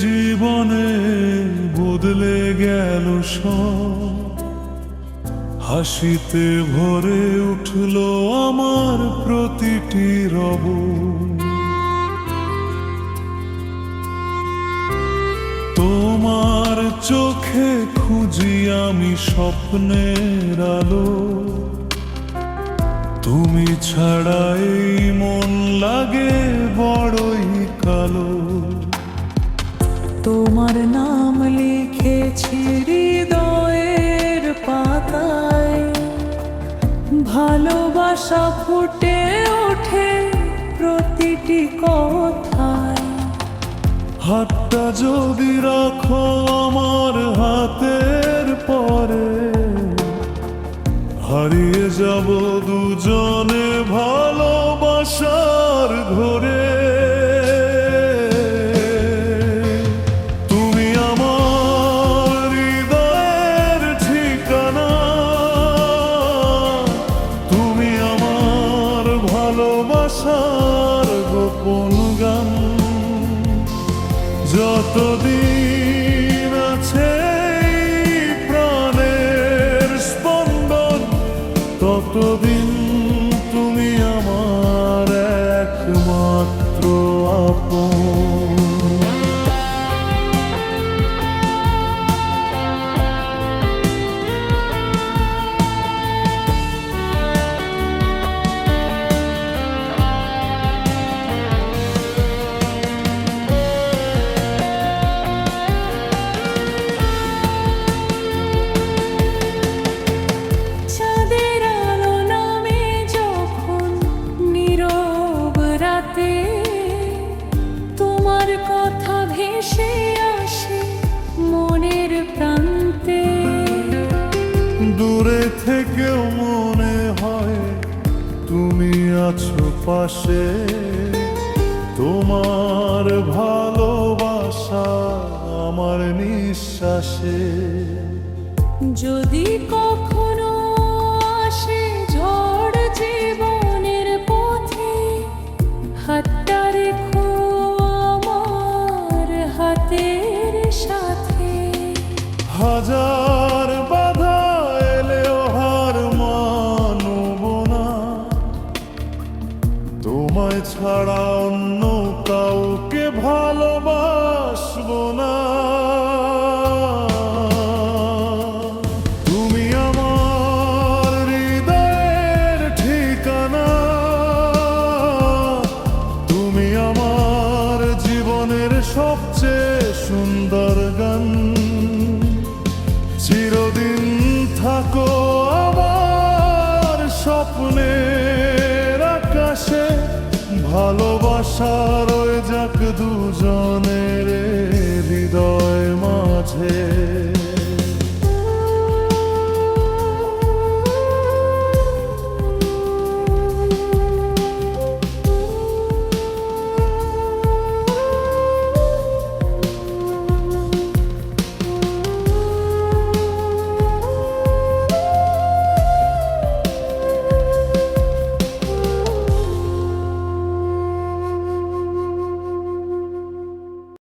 জীবনে বদলে গেল সব, হাসিতে ভরে উঠল আমার প্রতিটি রব। তোমার চোখে খুঁজি আমি স্বপ্নের আলো, তুমি ছাড়া এই মন লাগে বড়ই কালো। তোমার নাম লিখেছি হৃদয়ের পাতায়, ভালোবাসা ফুটে ওঠে প্রতিটি কথায়। হাতটা যদি রাখো আমার হাতের পরে, হারিয়ে যাব দুজনে ভালোবাসার ঘরে। তুমি আমার হৃদয়ের ঠিকানা, তুমি আমার ভালোবাসার গোপন গান। যতদিন আছে প্রাণের স্পন্দন, ততদিন তুমি আমার একমাত্র আপন। চাঁদের আলো নামে যখন নীরব রাতে, তোমার কথা ভেসে আসে মনের প্রান্তে। দূরে থেকেও মনে হয় তুমি আছো পাশে, তোমার ভালোবাসা আমার নিঃশ্বাসে। যদি কখনো আসে ঝড় জীবনের পথে, হাতটা রেখো আমার হাতের সাথে। হাজার বাধা এলেও হার মানব না, তোমায় ছাড়া অন্য কাউকে ভালোবাসবো না। তুমি আমার হৃদয়ের ঠিকানা, তুমি আমার জীবনের সবচেয়ে সুন্দর গান। চিরদিন থাকো আমার স্বপ্নের আকাশে, ভালোবাসা রয়ে যাক দুজনে